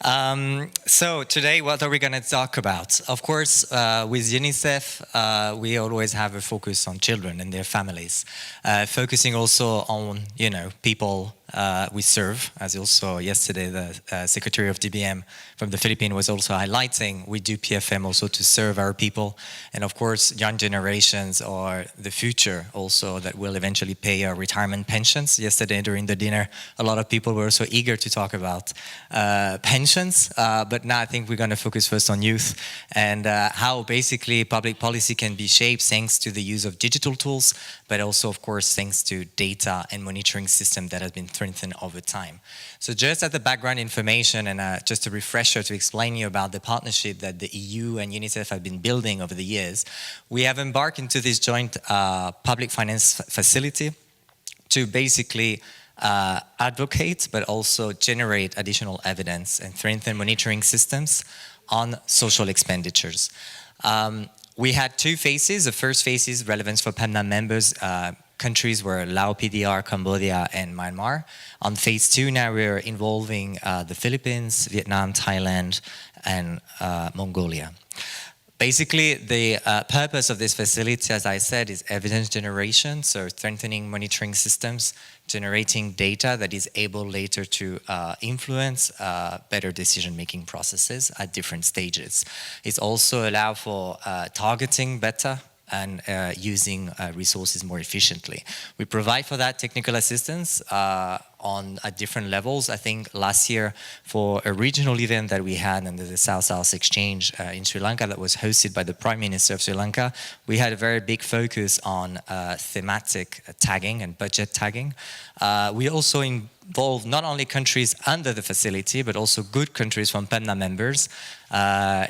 So today, what are we going to talk about? Of course, with UNICEF, we always have a focus on children and their families, focusing also on, people we serve, as also yesterday the Secretary of DBM from the Philippines was also highlighting. We do PFM also to serve our people, and of course, young generations are the future also that will eventually pay our retirement pensions. Yesterday during the dinner, a lot of people were so eager to talk about pensions, but now I think we're going to focus first on youth and how basically public policy can be shaped thanks to the use of digital tools, but also, of course, thanks to data and monitoring system that has been strengthened over time. So just as the background information and just a refresher to explain you about the partnership that the EU and UNICEF have been building over the years, we have embarked into this joint public finance facility to basically advocate, but also generate additional evidence and strengthen monitoring systems on social expenditures. We had two phases. The first phase is relevance for PEMNA members. Countries were Laos, PDR, Cambodia, and Myanmar. On phase two, now we're involving the Philippines, Vietnam, Thailand, and Mongolia. Basically, the purpose of this facility, as I said, is evidence generation, so strengthening monitoring systems, generating data that is able later to influence better decision-making processes at different stages. It's also allow for targeting better and using resources more efficiently. We provide for that technical assistance at different levels. I think last year for a regional event that we had under the South-South Exchange in Sri Lanka that was hosted by the Prime Minister of Sri Lanka, we had a very big focus on thematic tagging and budget tagging. We also involved not only countries under the facility, but also good countries from PEMNA members.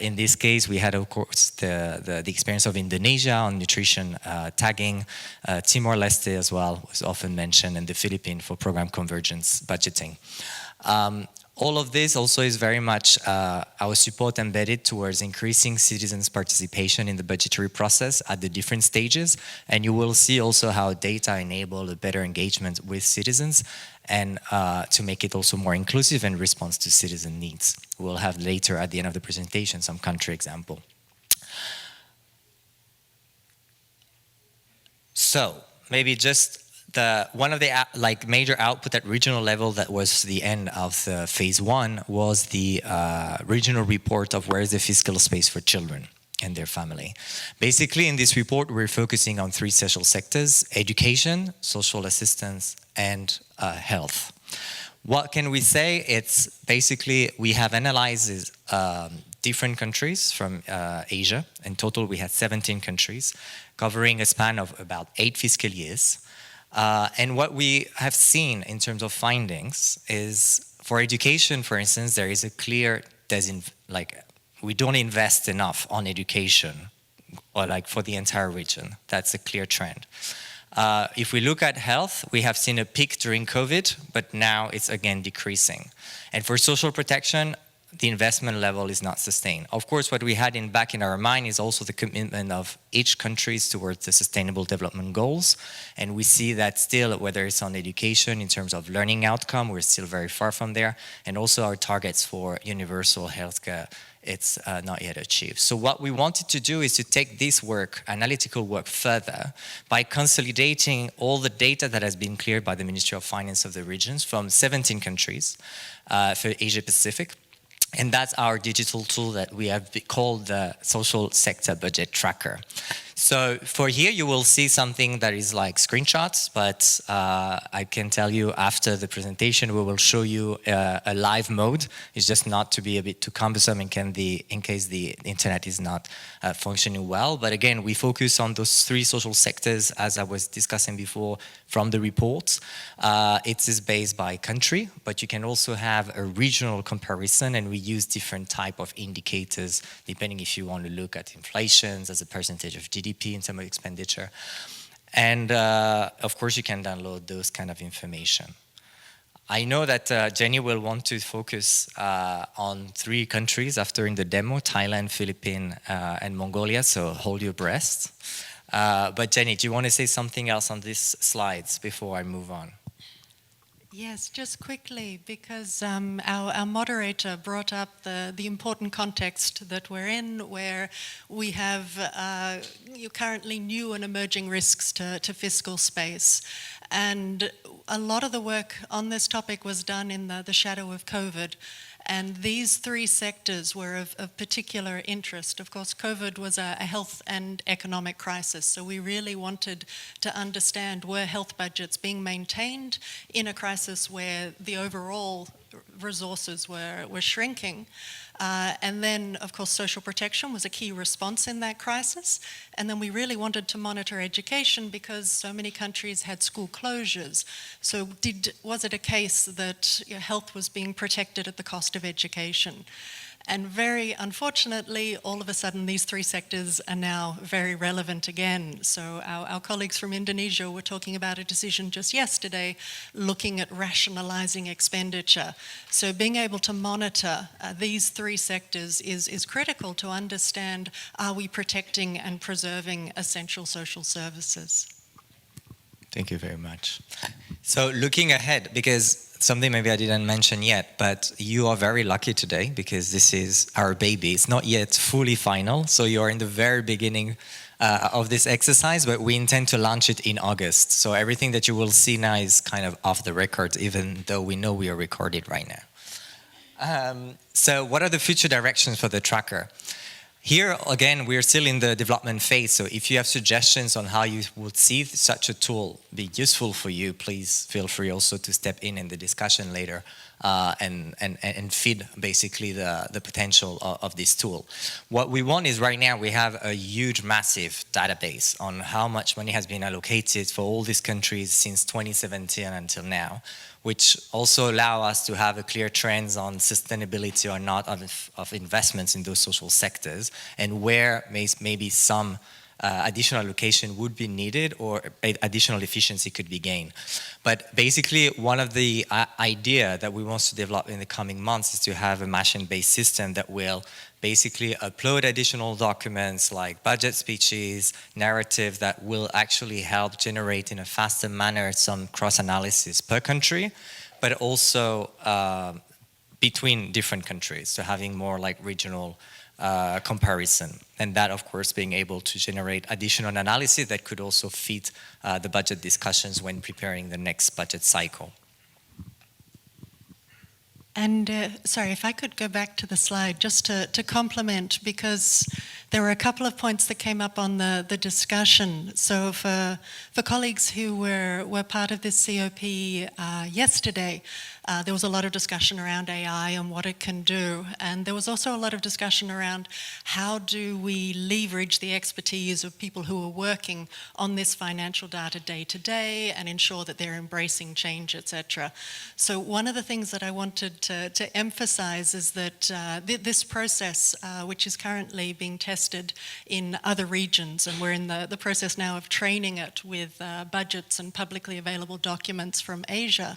In this case, we had, of course, the experience of Indonesia on nutrition tagging, Timor-Leste as well was often mentioned, and the Philippines for program convergence budgeting. All of this also is very much our support embedded towards increasing citizens' participation in the budgetary process at the different stages. And you will see also how data enable a better engagement with citizens and to make it also more inclusive and response to citizen needs. We'll have later at the end of the presentation some country example. So maybe just one of the major output at regional level that was the end of the phase one was the regional report of where is the fiscal space for children and their family. Basically, in this report, we're focusing on three social sectors: education, social assistance, and health. What can we say? It's basically, we have analyzed different countries from Asia. In total, we had 17 countries, covering a span of about 8 fiscal years. And what we have seen in terms of findings is, for education, for instance, there is a clear, we don't invest enough on education, or for the entire region. That's a clear trend. If we look at health, we have seen a peak during COVID, but now it's again decreasing. And for social protection, the investment level is not sustained. Of course, what we had back in our mind is also the commitment of each country towards the Sustainable Development Goals. And we see that still, whether it's on education in terms of learning outcome, we're still very far from there. And also our targets for universal healthcare, it's not yet achieved. So what we wanted to do is to take this work, analytical work, further by consolidating all the data that has been cleared by the Ministry of Finance of the regions from 17 countries for Asia Pacific. And that's our digital tool that we have called the Social Sector Budget Tracker. So for here, you will see something that is like screenshots, but I can tell you after the presentation, we will show you a live mode. It's just not to be a bit too cumbersome in case the internet is not functioning well. But again, we focus on those three social sectors, as I was discussing before from the reports. It is based by country, but you can also have a regional comparison, and we use different type of indicators, depending if you want to look at inflations as a percentage of GDP in terms of expenditure. And of course, you can download those kind of information. I know that Jenny will want to focus on 3 countries after in the demo: Thailand, Philippines, and Mongolia, so hold your breath. But Jenny, do you want to say something else on these slides before I move on? Yes, just quickly, because our moderator brought up the important context that we're in, where we have currently new and emerging risks to fiscal space. And a lot of the work on this topic was done in the shadow of COVID. And these three sectors were of particular interest. Of course, COVID was a health and economic crisis, so we really wanted to understand, were health budgets being maintained in a crisis where the overall resources were shrinking? And then, of course, social protection was a key response in that crisis. And then we really wanted to monitor education because so many countries had school closures. So was it a case that health was being protected at the cost of education? And very unfortunately, all of a sudden, these three sectors are now very relevant again. So our colleagues from Indonesia were talking about a decision just yesterday looking at rationalizing expenditure. So being able to monitor these three sectors is critical to understand, are we protecting and preserving essential social services? Thank you very much. So looking ahead, because something maybe I didn't mention yet, but you are very lucky today because this is our baby. It's not yet fully final, so you're in the very beginning of this exercise, but we intend to launch it in August. So everything that you will see now is kind of off the record, even though we know we are recorded right now. So what are the future directions for the tracker? Here, again, we're still in the development phase, so if you have suggestions on how you would see such a tool be useful for you, please feel free also to step in the discussion later and feed basically the potential of this tool. What we want is right now we have a huge, massive database on how much money has been allocated for all these countries since 2017 until now, which also allow us to have a clear trends on sustainability or not of investments in those social sectors and where maybe some additional allocation would be needed or additional efficiency could be gained. But basically, one of the idea that we want to develop in the coming months is to have a machine-based system that will basically upload additional documents like budget speeches, narrative that will actually help generate in a faster manner some cross-analysis per country, but also between different countries, so having more like regional comparison. And that, of course, being able to generate additional analysis that could also feed the budget discussions when preparing the next budget cycle. And sorry, if I could go back to the slide just to complement, because there were a couple of points that came up on the discussion. So for colleagues who were part of this COP yesterday, there was a lot of discussion around AI and what it can do. And there was also a lot of discussion around how do we leverage the expertise of people who are working on this financial data day to day and ensure that they're embracing change, etc. So one of the things that I wanted to emphasize is that this process, which is currently being tested in other regions, and we're in the process now of training it with budgets and publicly available documents from Asia.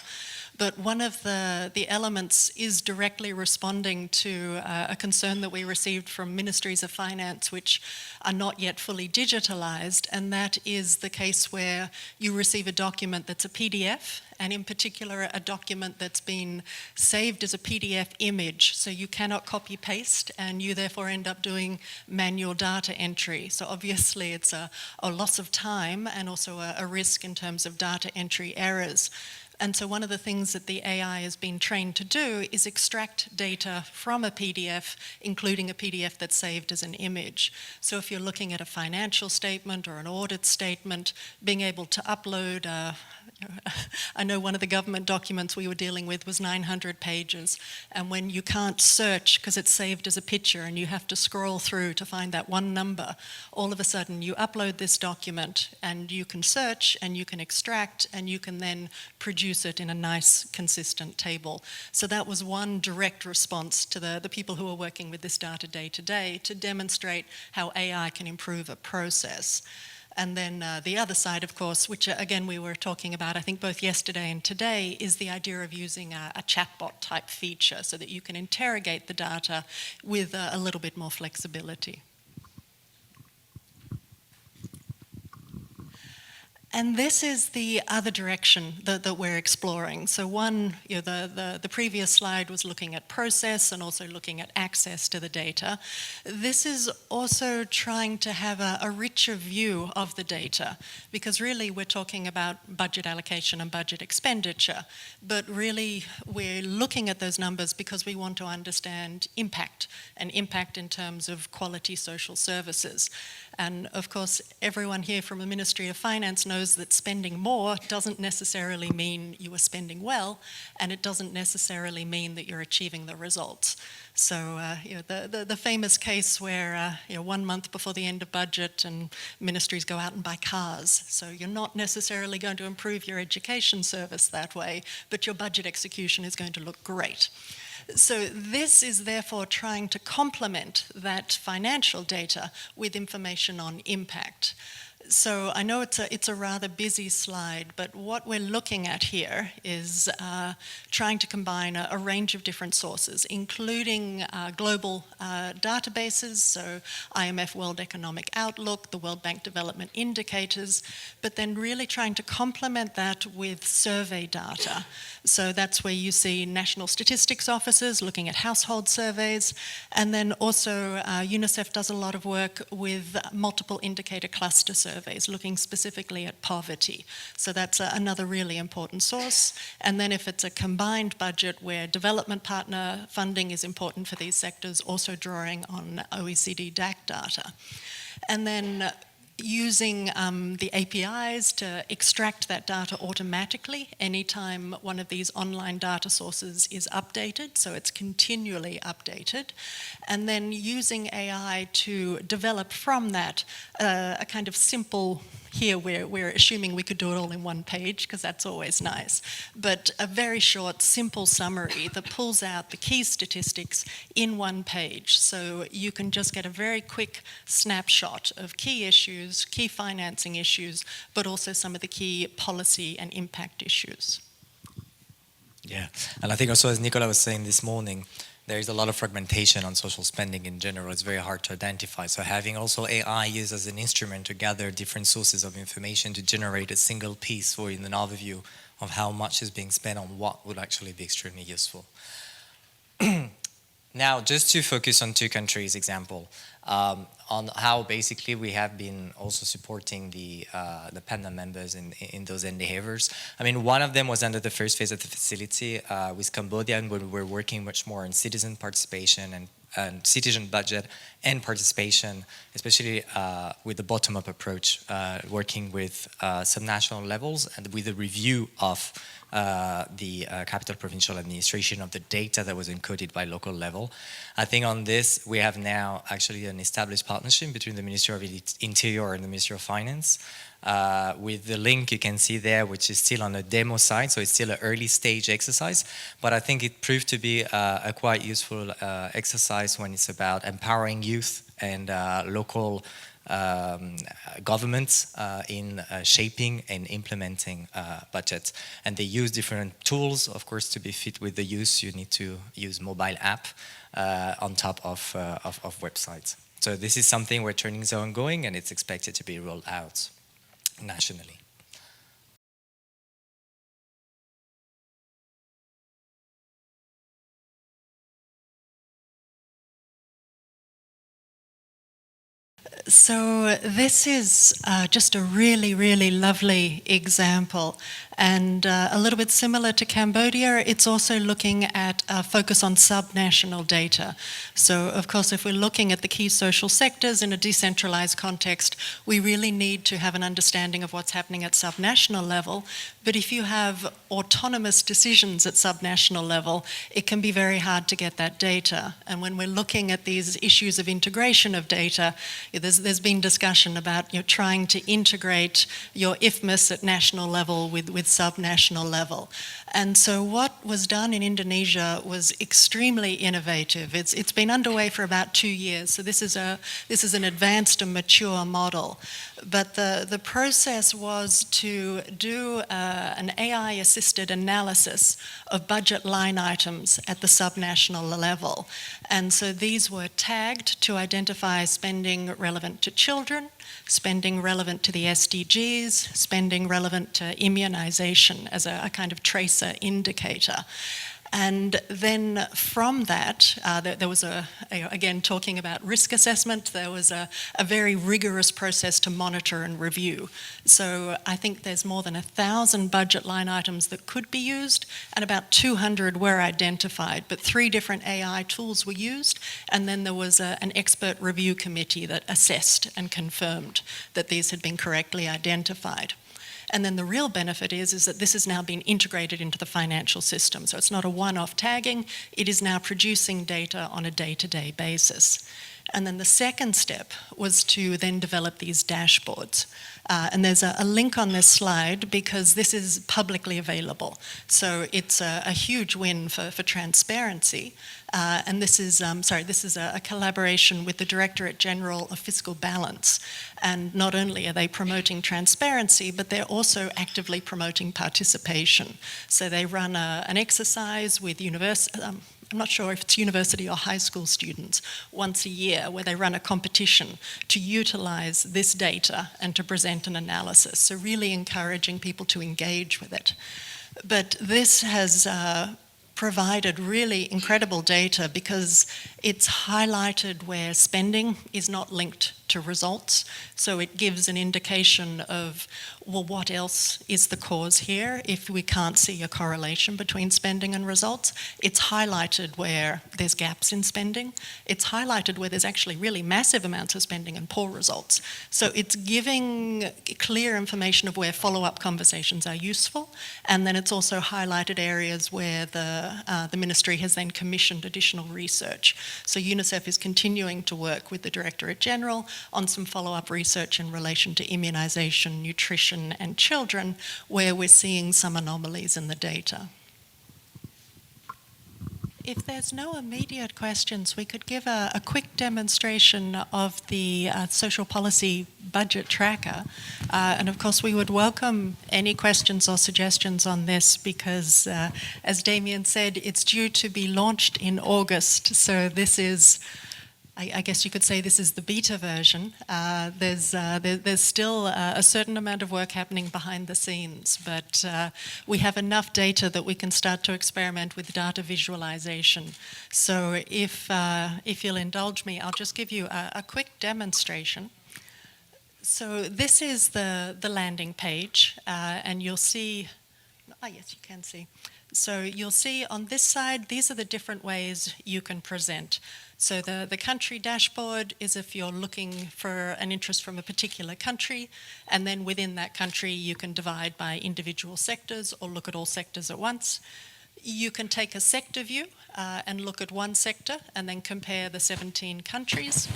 But one of the elements is directly responding to a concern that we received from ministries of finance which are not yet fully digitalized, and that is the case where you receive a document that's a PDF, and in particular a document that's been saved as a PDF image, so you cannot copy paste and you therefore end up doing manual data entry. So obviously it's a loss of time and also a risk in terms of data entry errors. And so one of the things that the AI has been trained to do is extract data from a PDF, including a PDF that's saved as an image. So if you're looking at a financial statement or an audit statement, being able to upload I know one of the government documents we were dealing with was 900 pages, and when you can't search because it's saved as a picture and you have to scroll through to find that one number, all of a sudden you upload this document and you can search and you can extract and you can then produce it in a nice consistent table. So that was one direct response to the people who are working with this data day to day to demonstrate how AI can improve a process. And then the other side, of course, which again we were talking about, I think both yesterday and today, is the idea of using a chatbot type feature so that you can interrogate the data with a little bit more flexibility. And this is the other direction that we're exploring. So one, the previous slide was looking at process and also looking at access to the data. This is also trying to have a richer view of the data, because really we're talking about budget allocation and budget expenditure, but really we're looking at those numbers because we want to understand impact, and impact in terms of quality social services. And of course, everyone here from the Ministry of Finance knows that spending more doesn't necessarily mean you are spending well, and it doesn't necessarily mean that you're achieving the results. So the famous case where 1 month before the end of budget and ministries go out and buy cars. So you're not necessarily going to improve your education service that way, but your budget execution is going to look great. So this is therefore trying to complement that financial data with information on impact. So I know it's a rather busy slide, but what we're looking at here is trying to combine a range of different sources, including global databases, so IMF World Economic Outlook, the World Bank Development Indicators, but then really trying to complement that with survey data. So that's where you see national statistics offices looking at household surveys, and then also UNICEF does a lot of work with multiple indicator cluster surveys, looking specifically at poverty. So that's another really important source. And then if it's a combined budget where development partner funding is important for these sectors, also drawing on OECD DAC data. And then using the APIs to extract that data automatically anytime one of these online data sources is updated, so it's continually updated, and then using AI to develop from that a kind of simple, here we're assuming we could do it all in one page because that's always nice, but a very short, simple summary that pulls out the key statistics in one page. So you can just get a very quick snapshot of key issues, key financing issues, but also some of the key policy and impact issues. Yeah, and I think also, as Nicola was saying this morning, there is a lot of fragmentation on social spending in general. It's very hard to identify. So having also AI used as an instrument to gather different sources of information to generate a single piece for an overview of how much is being spent on what would actually be extremely useful. Now, just to focus on 2 countries example, on how basically we have been also supporting the PEMNA members in those endeavors. I mean, one of them was under the first phase of the facility with Cambodia, and we were working much more on citizen participation and citizen budget and participation, especially with the bottom-up approach, working with subnational levels and with a review of the capital provincial administration of the data that was encoded by local level. I think on this, we have now actually an established partnership between the Ministry of Interior and the Ministry of Finance. With the link you can see there, which is still on the demo side, so it's still an early stage exercise, but I think it proved to be a quite useful exercise when it's about empowering youth and local governments in shaping and implementing budgets. And they use different tools, of course, to be fit with the use. You need to use mobile app on top of websites. So this is something where training is ongoing, and it's expected to be rolled out nationally. So this is just a really, really lovely example, and a little bit similar to Cambodia. It's also looking at a focus on subnational data. So of course, if we're looking at the key social sectors in a decentralized context, we really need to have an understanding of what's happening at subnational level. But if you have autonomous decisions at subnational level, it can be very hard to get that data. And when we're looking at these issues of integration of data, there's been discussion about trying to integrate your IFMIS at national level with with subnational level. And so what was done in Indonesia was extremely innovative. It's been underway for about 2 years, so this is an advanced and mature model. But the process was to do an AI-assisted analysis of budget line items at the subnational level. And so these were tagged to identify spending relevant to children, spending relevant to the SDGs, spending relevant to immunization as a kind of tracer indicator. And then from that, there was again, talking about risk assessment, there was a very rigorous process to monitor and review. So I think there's more than 1,000 budget line items that could be used, and about 200 were identified, but 3 different AI tools were used, and then there was an expert review committee that assessed and confirmed that these had been correctly identified. And then the real benefit is that this has now been integrated into the financial system. So it's not a one-off tagging, it is now producing data on a day-to-day basis. And then the second step was to then develop these dashboards. And there's a link on this slide because this is publicly available. So it's a huge win for transparency. And this is a collaboration with the Directorate General of Fiscal Balance. And not only are they promoting transparency, but they're also actively promoting participation. So they run an exercise with I'm not sure if it's university or high school students, once a year, where they run a competition to utilize this data and to present an analysis. So really encouraging people to engage with it. But this has provided really incredible data because it's highlighted where spending is not linked to results. So it gives an indication of, well, what else is the cause here if we can't see a correlation between spending and results? It's highlighted where there's gaps in spending. It's highlighted where there's actually really massive amounts of spending and poor results. So it's giving clear information of where follow-up conversations are useful, and then it's also highlighted areas where the Ministry has then commissioned additional research. So UNICEF is continuing to work with the Directorate General on some follow-up research in relation to immunisation, nutrition and children, where we're seeing some anomalies in the data. If there's no immediate questions, we could give a quick demonstration of the social policy budget tracker. And of course, we would welcome any questions or suggestions on this because, as Damien said, it's due to be launched in August. So this is, I guess you could say this is the beta version. There's still a certain amount of work happening behind the scenes, but we have enough data that we can start to experiment with data visualization. So if you'll indulge me, I'll just give you a quick demonstration. So this is the landing page, and you'll see, yes, you can see. So you'll see on this side, these are the different ways you can present. So the country dashboard is if you're looking for an interest from a particular country, and then within that country you can divide by individual sectors or look at all sectors at once. You can take a sector view and look at one sector and then compare the 17 countries.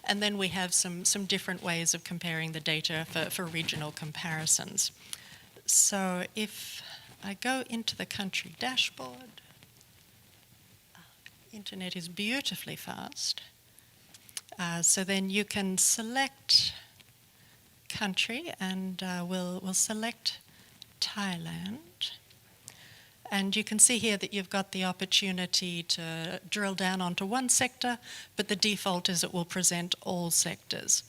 And then we have some different ways of comparing the data for regional comparisons. So if I go into the country dashboard, internet is beautifully fast. So then you can select country, and we'll select Thailand. And you can see here that you've got the opportunity to drill down onto one sector, but the default is it will present all sectors.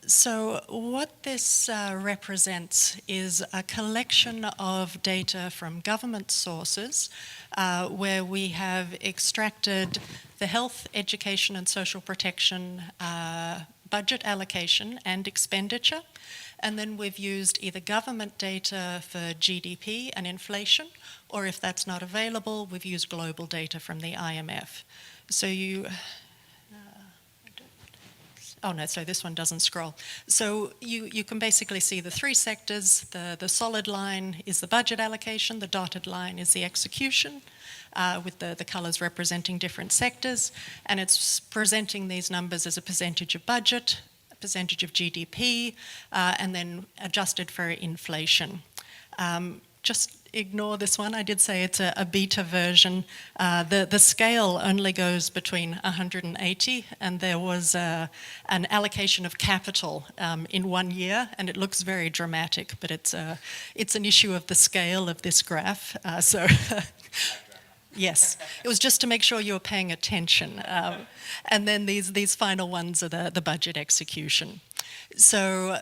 So what this represents is a collection of data from government sources where we have extracted the health, education and social protection budget allocation and expenditure. And then we've used either government data for GDP and inflation, or if that's not available, we've used global data from the IMF. So oh no, so this one doesn't scroll. So you can basically see the 3 sectors. The solid line is the budget allocation, the dotted line is the execution, with the colours representing different sectors, and it's presenting these numbers as a percentage of budget, a percentage of GDP, and then adjusted for inflation. just ignore this one. I did say it's a beta version. The scale only goes between 180, and there was an allocation of capital in 1 year, and it looks very dramatic, but it's an issue of the scale of this graph. So. Yes, it was just to make sure you were paying attention. And then these final ones are the budget execution. So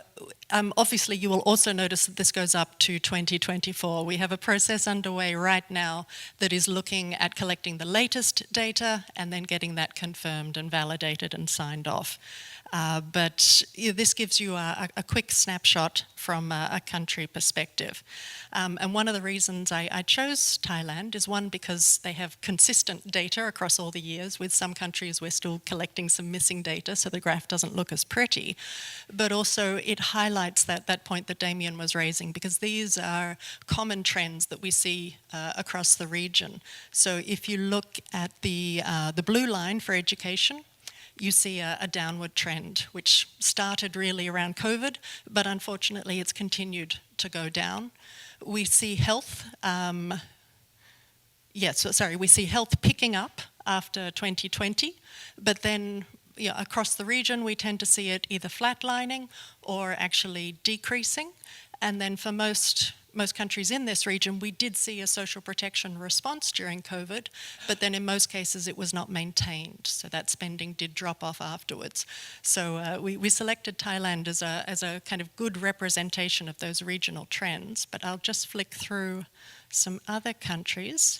obviously you will also notice that this goes up to 2024. We have a process underway right now that is looking at collecting the latest data and then getting that confirmed and validated and signed off. But this gives you a quick snapshot from a country perspective. And one of the reasons I chose Thailand is, one, because they have consistent data across all the years. With some countries, we're still collecting some missing data, so the graph doesn't look as pretty. But also it highlights that point that Damien was raising, because these are common trends that we see across the region. So if you look at the blue line for education, you see a downward trend, which started really around COVID, but unfortunately it's continued to go down. We see health, we see health picking up after 2020, but then across the region we tend to see it either flatlining or actually decreasing. And then for most countries in this region, we did see a social protection response during COVID, but then in most cases it was not maintained, so that spending did drop off afterwards. So we selected Thailand as a kind of good representation of those regional trends, but I'll just flick through some other countries.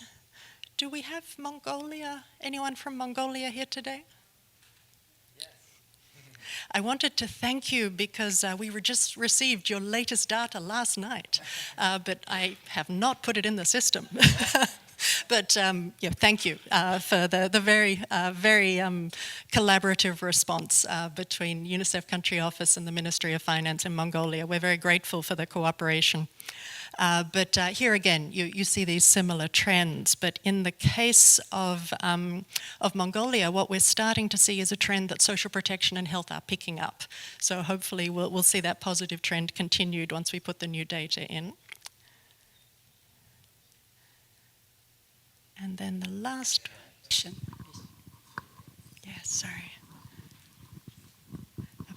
Do we have Mongolia? Anyone from Mongolia here today? I wanted to thank you because we just received your latest data last night, but I have not put it in the system. But thank you for the very collaborative response between UNICEF Country Office and the Ministry of Finance in Mongolia. We're very grateful for the cooperation. But here again, you see these similar trends. But in the case of Mongolia, what we're starting to see is a trend that social protection and health are picking up. So hopefully we'll see that positive trend continued once we put the new data in. And then the last... Yeah, sorry.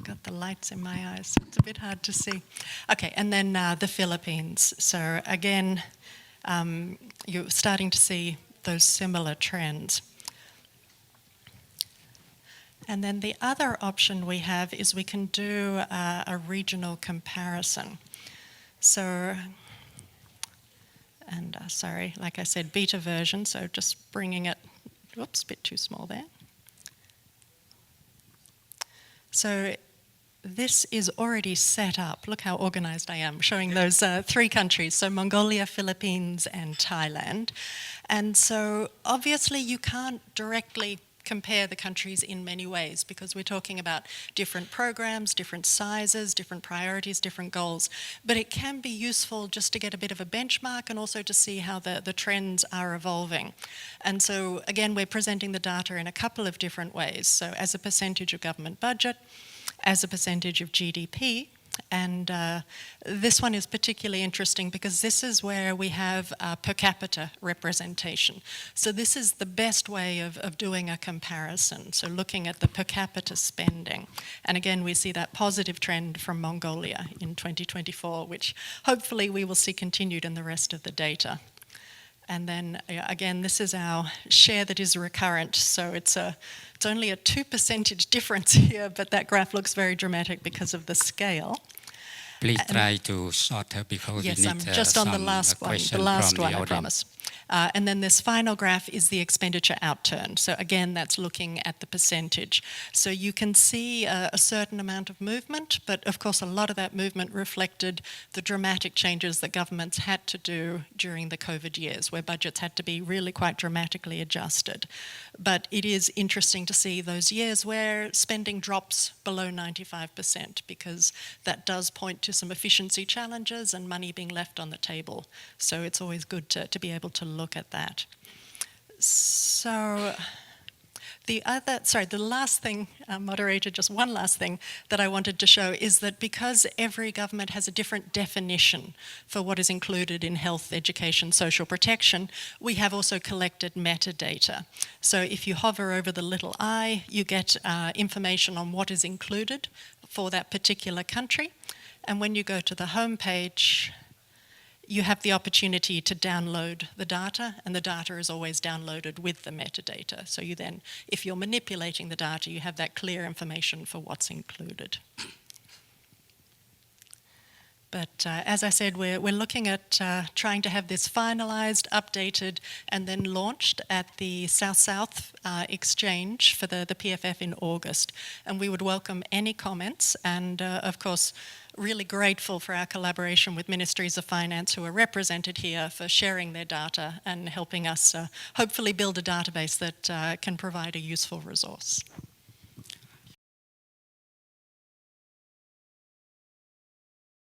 Got the lights in my eyes, so it's a bit hard to see. Okay, and then the Philippines. So again, you're starting to see those similar trends. And then the other option we have is we can do a regional comparison. So, and sorry, like I said, beta version, so just bringing it, whoops, a bit too small there. So this is already set up. Look how organized I am, showing those 3 countries, so Mongolia, Philippines, and Thailand. And so obviously you can't directly compare the countries in many ways, because we're talking about different programs, different sizes, different priorities, different goals. But it can be useful just to get a bit of a benchmark and also to see how the trends are evolving. And so again, we're presenting the data in a couple of different ways. So as a percentage of government budget, as a percentage of GDP, and this one is particularly interesting because this is where we have per capita representation. So this is the best way of doing a comparison, so looking at the per capita spending. And again, we see that positive trend from Mongolia in 2024, which hopefully we will see continued in the rest of the data. And then again, this is our share that is recurrent. So it's only a 2% difference here, but that graph looks very dramatic because of the scale. Please try to shorter because yes, we need I'm just on the last one, I promise. And then this final graph is the expenditure outturn. So again, that's looking at the percentage. So you can see a certain amount of movement, but of course a lot of that movement reflected the dramatic changes that governments had to do during the COVID years, where budgets had to be really quite dramatically adjusted. But it is interesting to see those years where spending drops below 95%, because that does point to some efficiency challenges and money being left on the table. So it's always good to be able to look at that. So The last thing, moderator, just one last thing that I wanted to show is that because every government has a different definition for what is included in health, education, social protection, we have also collected metadata. So if you hover over the little I, you get information on what is included for that particular country. And when you go to the home page, you have the opportunity to download the data, and the data is always downloaded with the metadata. So you then, if you're manipulating the data, you have that clear information for what's included. But as I said, we're looking at trying to have this finalised, updated, and then launched at the South-South exchange for the PFF in August. And we would welcome any comments, and of course, really grateful for our collaboration with Ministries of Finance who are represented here for sharing their data and helping us hopefully build a database that can provide a useful resource.